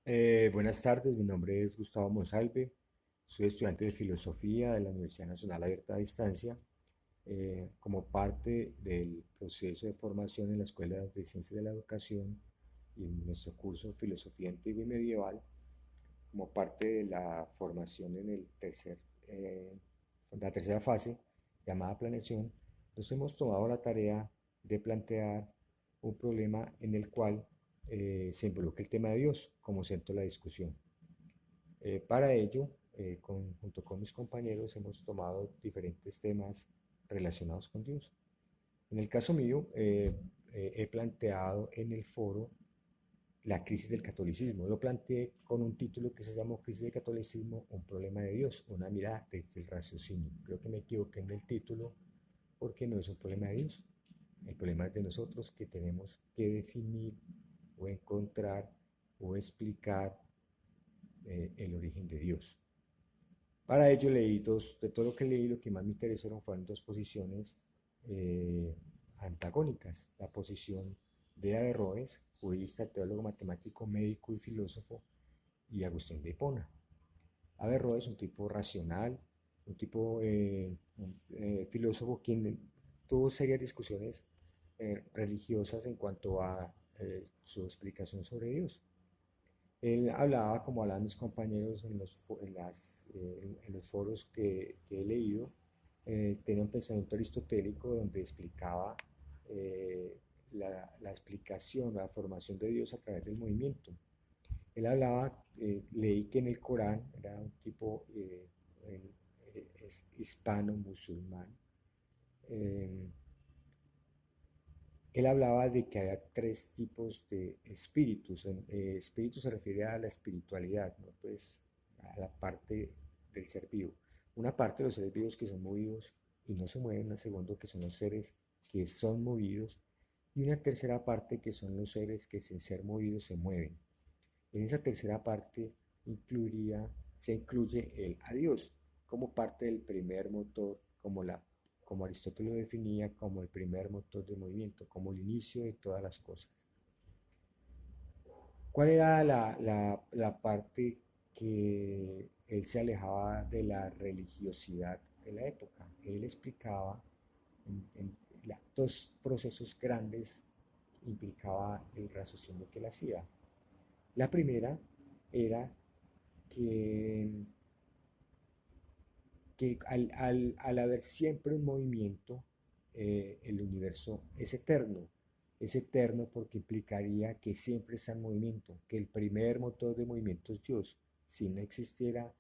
Buenas tardes, mi nombre es Gustavo Monsalve, soy estudiante de Filosofía de la Universidad Nacional Abierta a Distancia. Como parte del proceso de formación en la Escuela de Ciencias de la Educación y en nuestro curso Filosofía Antigua y Medieval, como parte de la formación en la tercera fase, llamada planeación, nos hemos tomado la tarea de plantear un problema en el cual se involucra el tema de Dios como centro de la discusión. Para ello, junto con mis compañeros, hemos tomado diferentes temas relacionados con Dios. En el caso mío, he planteado en el foro la crisis del catolicismo. Lo planteé con un título que se llamó Crisis del catolicismo, un problema de Dios, una mirada desde el raciocinio. Creo que me equivoqué en el título porque no es un problema de Dios. El problema es de nosotros que tenemos que definir o encontrar o explicar el origen de Dios. Para ello leí de todo lo que leí, lo que más me interesaron fueron dos posiciones eh, antagónicas. La posición de Averroes, jurista, teólogo, matemático, médico y filósofo, y Agustín de Hipona. Averroes, un tipo racional, un filósofo quien tuvo serias discusiones religiosas en cuanto a su explicación sobre Dios. Él hablaba, como hablaban mis compañeros en los foros que he leído, tenía un pensamiento aristotélico donde explicaba la explicación, la formación de Dios a través del movimiento. Él hablaba, leí que en el Corán, era un tipo es hispano-musulmán, eh, él hablaba de que había tres tipos de espíritus. Espíritu se refiere a la espiritualidad, ¿no? Pues a la parte del ser vivo. Una parte de los seres vivos que son movidos y no se mueven, una segunda que son los seres que son movidos y una tercera parte que son los seres que sin ser movidos se mueven. En esa tercera parte se incluye el adiós como parte del primer motor, como Aristóteles lo definía, como el primer motor de movimiento, como el inicio de todas las cosas. ¿Cuál era la parte que él se alejaba de la religiosidad de la época? Él explicaba en dos procesos grandes implicaba el raciocinio que él hacía. La primera era que, al haber siempre un movimiento, el universo es eterno porque implicaría que siempre está en movimiento, que el primer motor de movimiento es Dios. Si no existiera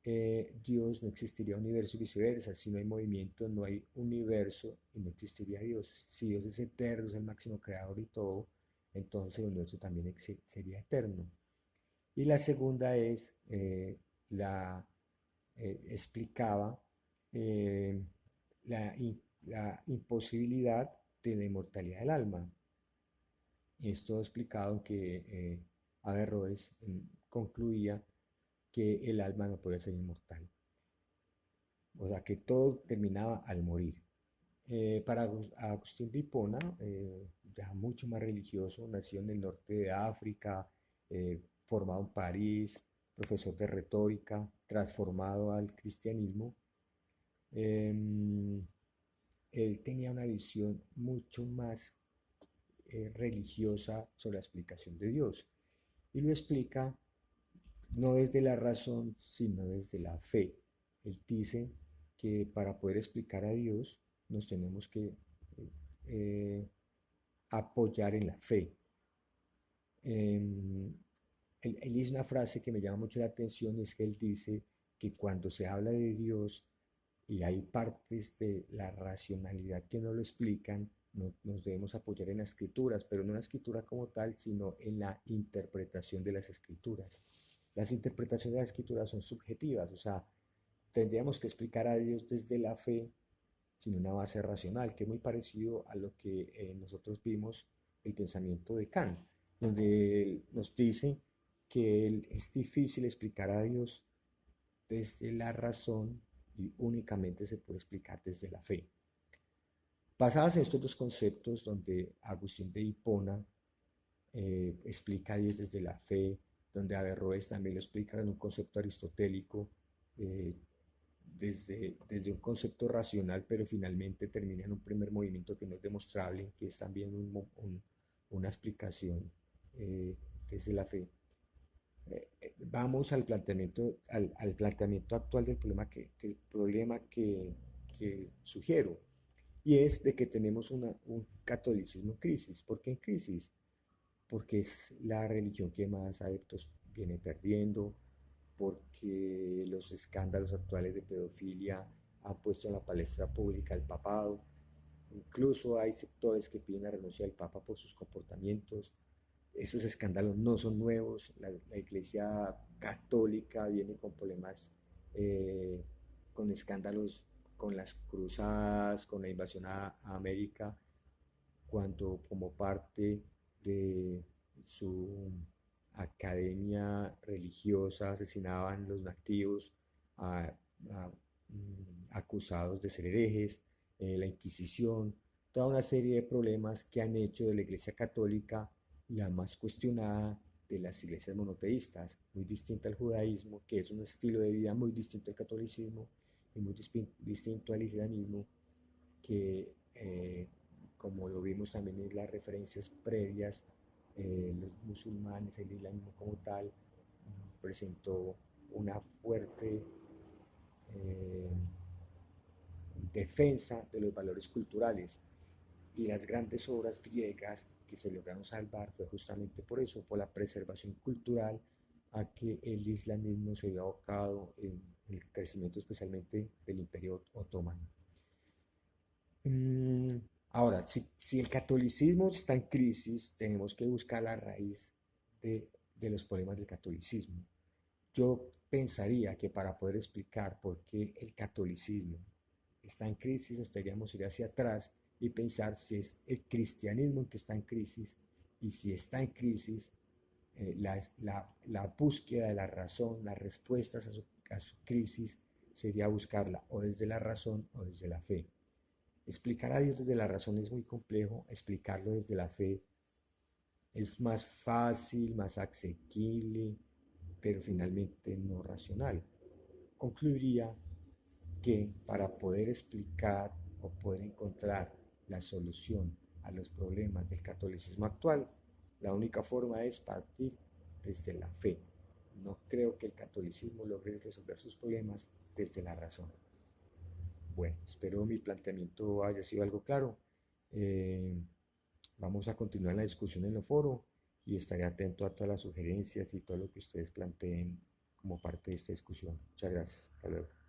Dios, no existiría universo y viceversa. Si no hay movimiento, no hay universo y no existiría Dios. Si Dios es eterno, es el máximo creador y todo, entonces el universo también sería eterno. Y la segunda es, explicaba eh, la imposibilidad de la inmortalidad del alma. Y esto explicado que Averroes concluía que el alma no puede ser inmortal. O sea, que todo terminaba al morir. Para Agustín de Hipona, ya mucho más religioso, nació en el norte de África, formado en París, profesor de retórica, transformado al cristianismo. eh, Él tenía una visión mucho más religiosa sobre la explicación de Dios y lo explica no desde la razón, sino desde la fe. Él dice que para poder explicar a Dios nos tenemos que eh, apoyar en la fe. Él dice una frase que me llama mucho la atención, es que él dice que cuando se habla de Dios y hay partes de la racionalidad que no lo explican, nos debemos apoyar en las escrituras, pero no en la escritura como tal, sino en la interpretación de las escrituras. Las interpretaciones de las escrituras son subjetivas, o sea, tendríamos que explicar a Dios desde la fe sin una base racional, que es muy parecido a lo que nosotros vimos el pensamiento de Kant, donde él nos dice que es difícil explicar a Dios desde la razón y únicamente se puede explicar desde la fe. Basadas en estos dos conceptos, donde Agustín de Hipona explica a Dios desde la fe, donde Averroes también lo explica en un concepto aristotélico, eh, desde un concepto racional, pero finalmente termina en un primer movimiento que no es demostrable, que es también una explicación desde la fe. Vamos al planteamiento actual del problema que sugiero, y es de que tenemos un catolicismo en crisis. ¿Por qué en crisis? Porque es la religión que más adeptos viene perdiendo, porque los escándalos actuales de pedofilia han puesto en la palestra pública al papado. Incluso hay sectores que piden la renuncia del papa por sus comportamientos. Esos escándalos no son nuevos. La Iglesia Católica viene con problemas, eh, con escándalos con las cruzadas, con la invasión a América, cuando como parte de su academia religiosa asesinaban los nativos a, acusados de ser herejes, la Inquisición, toda una serie de problemas que han hecho de la Iglesia Católica la más cuestionada de las iglesias monoteístas, muy distinta al judaísmo, que es un estilo de vida muy distinto al catolicismo y muy distinto al islamismo, que como lo vimos también en las referencias previas, los musulmanes, el islamismo como tal, presentó una fuerte eh, defensa de los valores culturales, y las grandes obras griegas que se lograron salvar fue justamente por eso, por la preservación cultural a que el islamismo se había abocado en el crecimiento especialmente del Imperio Otomano. Mm, Ahora, si el catolicismo está en crisis, tenemos que buscar la raíz de los problemas del catolicismo. Yo pensaría que para poder explicar por qué el catolicismo está en crisis, nos deberíamos ir hacia atrás y pensar si es el cristianismo el que está en crisis, y si está en crisis, la búsqueda de la razón, las respuestas a su crisis, sería buscarla o desde la razón o desde la fe. Explicar a Dios desde la razón es muy complejo, explicarlo desde la fe es más fácil, más asequible, pero finalmente no racional. Concluiría que para poder explicar o poder encontrar la solución a los problemas del catolicismo actual, la única forma es partir desde la fe. No creo que el catolicismo logre resolver sus problemas desde la razón. Bueno, espero mi planteamiento haya sido algo claro. Eh, Vamos a continuar la discusión en el foro y estaré atento a todas las sugerencias y todo lo que ustedes planteen como parte de esta discusión. Muchas gracias. Hasta luego.